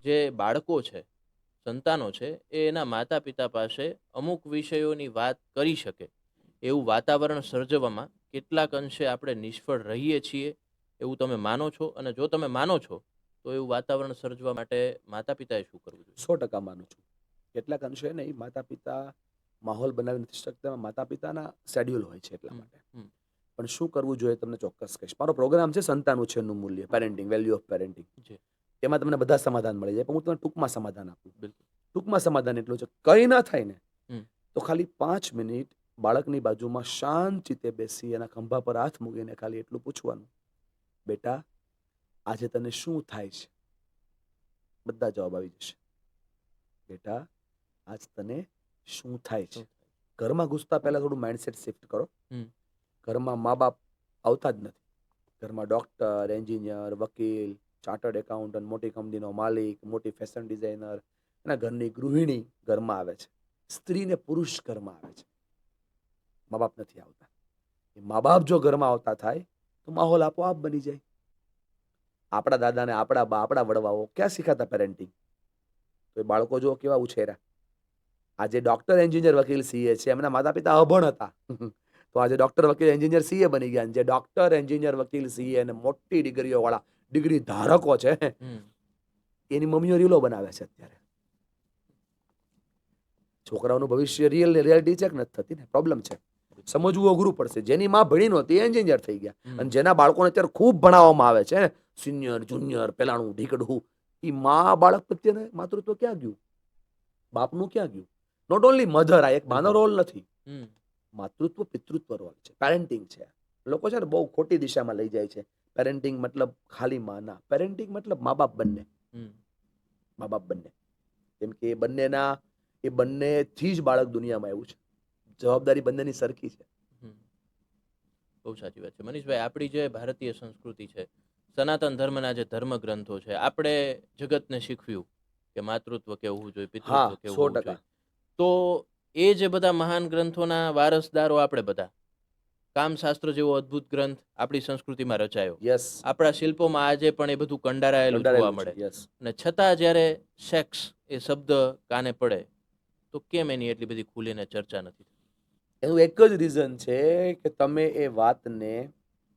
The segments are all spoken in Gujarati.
જે બાળકો છે, સંતાનો છે, એ એના માતા પિતા પાસે અમુક વિષયોની વાત કરી શકે એવું વાતાવરણ સર્જવામાં કેટલાક અંશે આપણે નિષ્ફળ રહીએ છીએ એવું તમે માનો છો? અને જો તમે માનો છો તો એવું વાતાવરણ સર્જવા માટે માતા પિતાએ શું કરવું જોઈએ? 100% માનું છું. કેટલાક અંશે નહીં, માતા પિતા માહોલ બનાવી નથી શકતા, માતા પિતાના શેડ્યુલ હોય છે એટલા હમ, માટે. હમ, પણ શું કરવું જોઈએ તમને ચોક્કસ કહીશ. મારો પ્રોગ્રામ છે સંતાન ઉછેરનું મૂલ્ય, પેરેન્ટિંગ, વેલ્યુ ઓફ પેરેન્ટિંગ. જી, એમાં તમને બધા સમાધાન મળી જાય, પણ હું તમને ટૂંકમાં સમાધાન આપું. બિલકુલ. ટૂંકમાં સમાધાન એટલું છે, કંઈ ના થાય ને હમ, તો ખાલી 5 મિનિટ બાળકની બાજુમાં શાંત ચિત્તે બેસી એના ખંભા પર હાથ મૂકીને ખાલી એટલું પૂછવાનું, બેટા આજે તને શું થાય છે? બધા જવાબ આવી જશે. બેટા આજ તને શું થાય છે? શું થાય? ઘરમાં ઘૂસતા પહેલા થોડું માઇન્ડસેટ શિફ્ટ કરો. હમ, ઘરમાં મા બાપ આવતા જ નથી. ઘરમાં ડોક્ટર, એન્જિનિયર, વકીલ, ચાર્ટર્ડ એકાઉન્ટન્ટ, મોટી કંપનીનો માલિક, મોટી ફેશન ડિઝાઇનર, એના ઘરની ગૃહિણી ઘરમાં આવે છે. સ્ત્રી ને પુરુષ ઘરમાં આવે છે. મા બાપ નથી આવતા. એ મા બાપ જો ઘરમાં આવતા થાય તો માહોલ આપોઆપ બની જાય. આપણા દાદાને, આપણા બા, આપણા વડવાઓ ક્યાં શીખાતા પેરેન્ટિંગ? તો એ બાળકો જો કેવા ઉછેર્યા. આજે ડોક્ટર, એન્જિનિયર, વકીલ, સીએ છે, એમના માતા પિતા અભણ હતા. તો આજે ડોક્ટર, વકીલ, એન્જિનિયર, સીએ બની ગયા. જે ડોક્ટર, એન્જિનિયર, વકીલ, સીએ અને મોટી ડિગ્રીઓ વાળા ડિગ્રી ધારકો છે, હમ, એની મમ્મીઓ રીલો બનાવે છે અત્યારે. છોકરાઓનું ભવિષ્ય રિયાલિટી ચેક નથી થતી ને, પ્રોબ્લેમ છે. સમજવું અઘરું પડશે. જેની માં ભણી નહોતી એ એન્જિનિયર થઈ ગયા, હમ, અને જેના બાળકોને અત્યારે ખૂબ ભણાવવામાં આવે છે, સિનિયર, જુનિયર, પેલાનું ઢીકડું, એ માં બાળક પ્રત્યે માતૃત્વ ક્યાં ગયું? બાપનું ક્યાં ગયું? નોટ ઓનલી મધર, આ એક માનો બિલકુલ. રોલ નથી. હમ, માતૃત્વ પિતૃત્વ રોલ છે, પેરેન્ટિંગ છે. લોકો છે ને બહુ ખોટી દિશામાં લઈ જાય છે. પેરેન્ટિંગ મતલબ ખાલી માના, પેરેન્ટિંગ મતલબ મા બાપ બંને. હમ, મા બાપ બંને. કેમ કે એ બંનેથી જ બાળક દુનિયામાં આવ્યું છે. જવાબદારી બંનેની સરખી છે. હમ. બહુ સાચી વાત છે મનીષભાઈ. આપણી જે ભારતીય સંસ્કૃતિ છે, સનાતન ધર્મના જે ધર્મ ગ્રંથો છે, આપણે જગતને શીખવ્યું કે માતૃત્વ કેવું હોવું જોઈએ, હા, પિતૃત્વ કેવું હોવું 100%. જોઈએ. તો એ જે બધા મહાન ગ્રંથોના વારસદારો આપણે બધા, કામશાસ્ત્ર જેવો અદ્ભુત ગ્રંથ આપણી સંસ્કૃતિમાં રચાયો, યસ, આપણા શિલ્પોમાં આજે પણ એ બધું કંડારાયેલું જોવા કંડારેલું છે. મળે, યસ. અને છતાં જ્યારે સેક્સ એ શબ્દ કાને પડે તો કેમ એની એટલી બધી ખુલીને ચર્ચા નથી થતી? એનું એક જ રીઝન છે કે તમે એ વાતને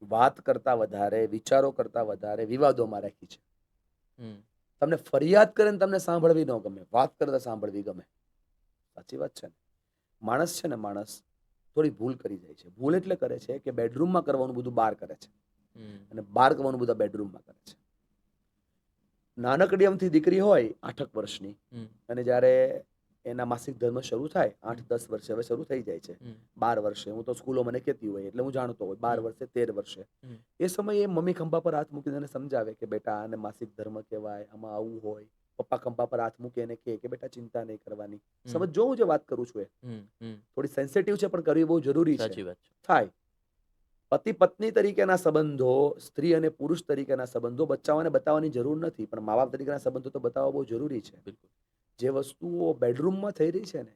વાત કરતા વધારે, વિચારો કરતા વધારે વિવાદોમાં રાખી છે. હમ, તમને ફરિયાદ કરે ને તમને સાંભળવી ન ગમે, વાત કરતા સાંભળવી ગમે. સાચી વાત છે ને? માણસ છે ને, માણસ થોડી ભૂલ કરી જાય છે. ભૂલ એટલે કરે છે કે બેડરૂમમાં કરવાનું બધું બહાર કરે છે, હમ, અને બહાર કરવાનું બધા બેડરૂમમાં કરે છે. નાનકડી અમથી દીકરી હોય 8 વર્ષની, હમ, અને જ્યારે એના માસિક ધર્મ શરૂ થાય હમ, 8-10 વર્ષે, હવે શરૂ થઈ જાય છે, હમ, 12 વર્ષે, હું તો સ્કૂલો મને કહેતી હોય એટલે હું જાણતો હોય, હમ, 12 વર્ષે, 13 વર્ષે, હમ, એ સમયે મમ્મી ખંભા પર હાથ મૂકીને એને સમજાવે કે બેટા આને માસિક ધર્મ કહેવાય, આમાં આવું હોય. પપ્પા ખંભા પર હાથ મૂકે એને કહે કે બેટા ચિંતા નહીં કરવાની. હમ, સમજો હું જે વાત કરું છું એ હમ, હમ. થોડી સેન્સિટિવ છે, પણ કરવી બહુ જરૂરી છે. સાચી વાત છે. થાય. પતિ પત્ની તરીકેના સંબંધો, સ્ત્રી અને પુરુષ તરીકેના સંબંધો બચ્ચાઓને બતાવવાની જરૂર નથી, પણ મા બાપ તરીકેના સંબંધો તો બતાવવા બહુ જરૂરી છે. બિલકુલ. જે વસ્તુઓ બેડરૂમમાં થઈ રહી છે ને,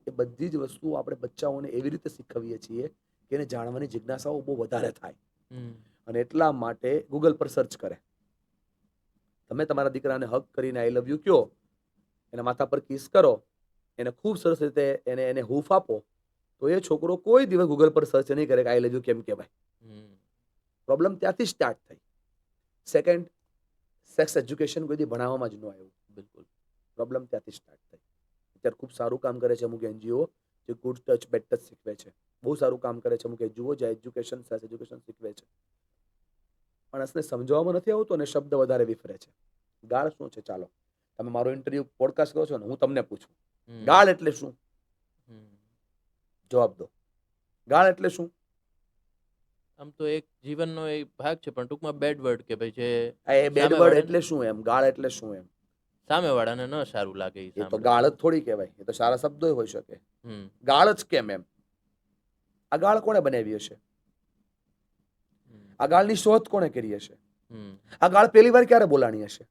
એ બધી જ વસ્તુઓ આપણે બચ્ચાઓને એવી રીતે શીખવીએ છીએ કે એને જાણવાની જિજ્ઞાસાઓ બહુ વધારે થાય. હમ, અને એટલા માટે ગૂગલ પર સર્ચ કરે. તમે તમારા દીકરાને હગ કરીને આઈ લવ યુ કયો, એના માથા પર કિસ કરો, એને ખૂબ સરસ રીતે એને હૂફ આપો, તો એ છોકરો કોઈ દિવસ ગૂગલ પર સર્ચ નહીં કરે કે આઈ લવ યુ કેમ કહેવાય. હમ, પ્રોબ્લેમ ત્યાંથી સ્ટાર્ટ થઈ. સેકન્ડ, સેક્સ એજ્યુકેશન કોઈ દી ભણાવવામાં જ ન આવ્યું. બિલકુલ. પ્રોબ્લેમ ત્યાંથી સ્ટાર્ટ થઈ. અત્યારે ખૂબ સારું કામ કરે છે અમુક એનજીઓ, જે ગુડ ટચ બેડ ટચ શીખવે છે. બહુ સારું કામ કરે છે અમુક એનજીઓ જે એજ્યુકેશન સેક્સ એજ્યુકેશન શીખવે છે. માણસને સમજાવવામાં નથી આવતું અને શબ્દ વધારે વિફરે છે. ગાળ શું છે? ચાલો તમે મારો ઇન્ટરવ્યુ પોડકાસ્ટ કરો છો ને, હું તમને પૂછું, હમ, ગાળ એટલે શું? હમ. જવાબ દો. ગાળ એટલે શું? આમ તો એક જીવનનો એક ભાગ છે, પણ ટૂંકમાં બેડ વર્ડ કે ભાઈ જે એ બેડ વર્ડ સામેવાળાને એટલે શું એમ? ગાળ એટલે શું એમ? સામેવાળાને ન સારું લાગે એ એ તો સાંભળે. ગાળ જ થોડી કહેવાય, એ તો સારા શબ્દો હોઈ શકે. હમ, ગાળ જ કેમ એમ? આ ગાળ કોણે બનાવી હશે? હમ, આ ગાળની શોધ કોણે કરી હશે? હમ, આ ગાળ પહેલી વાર ક્યારે બોલાણી હશે?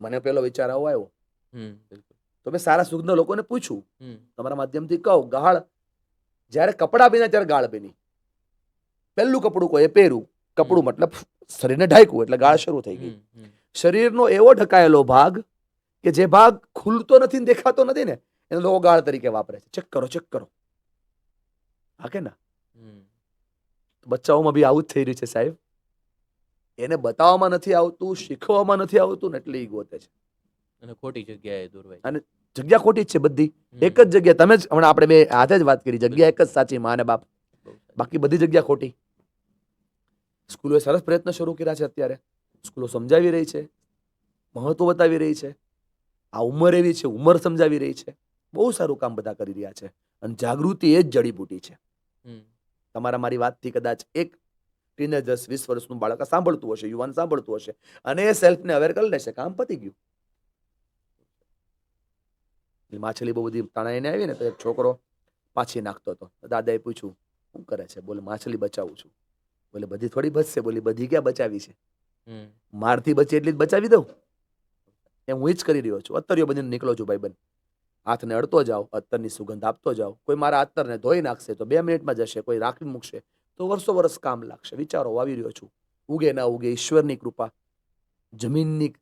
મને પેલો વિચાર આવો આવ્યો, હમ. બિલકુલ. તો મેં સારા સુગંધ લોકોને પૂછ્યું, હમ, તમારા માધ્યમથી કહું, ગાળ જ્યારે કપડાં બન્યા ત્યારે ગાળ બની. પહેલું કપડું કોઈ પહેર્યું, હમ, કપડું મતલબ શરીરને ઢાંક્યું એટલે ગાળ હમ, શરૂ થઈ ગઈ. હમ, હમ, શરીરનો એવો ઢકાયેલો ભાગ કે જે ભાગ ખુલતો નથી ને દેખાતો નથી ને એને લોકો ગાળ તરીકે વાપરે છે. ચેક કરો. હા કે ના? હમ. બચ્ચાઓમાં બી આવું જ થઈ રહ્યું છે સાહેબ. એને બતાવવામાં નથી આવતું, શીખવામાં નથી આવતું ને એટલે ઈ ગોતે છે. અને ખોટી જગ્યાએ દોરવાય. અને જગ્યા ખોટી જ છે બધી. હમ. એક જ જગ્યા, તમે જ હમણાં આપણે બે હાથે જ વાત કરી, જગ્યા એક જ સાચી, મા અને બાપ. બહુ સાચી. બાકી બધી જગ્યા ખોટી. સ્કૂલોએ સરસ પ્રયત્ન શરૂ કર્યા છે અત્યારે. સ્કૂલો સમજાવી રહી છે, મહત્વ બતાવી રહી છે. આ ઉંમર એવી છે, ઉંમર સમજાવી રહી છે. બહુ સારું કામ બધા કરી રહ્યા છે. અને જાગૃતિ એ જ જડીબુટી છે. હમ. તમારા મારી વાતથી કદાચ એક ટીનેજર્સ 20 વર્ષનું બાળક સાંભળતું હશે, યુવાન સાંભળતું હશે અને એ સેલ્ફને અવેર કરી લેશે, કામ પતી ગયું. માછલી બહુ બધી તણાઈને આવી ને તો એક છોકરો પાછી નાખતો હતો. દાદાએ પૂછ્યું, શું કરે છે? બોલે, માછલી બચાવું છું. બોલે, બધી થોડી બચશે? બોલી, બધી ક્યાં બચાવી છે? હમ. મારથી બચે એટલી જ બચાવી દઉં. એ હું જ કરી રહ્યો છું. અત્તરીઓ બનીને નીકળો છું ભાઈબંધ. હાથને અડતો જાઓ, અત્તરની સુગંધ આપતો જાઓ. કોઈ મારા અત્તરને ધોઈ નાખશે તો 2 મિનિટમાં જશે, કોઈ રાખી મૂકશે તો વર્ષો વર્ષ કામ લાગશે. વિચારો વાવી રહ્યો છું. ઉગે ના ઉગે, ઈશ્વરની કૃપા, જમીનની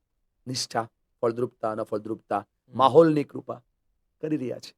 નિષ્ઠા, ફળદ્રુપતા ન ફળદ્રુપતા, માહોલની કૃપા કરી રહ્યા છે.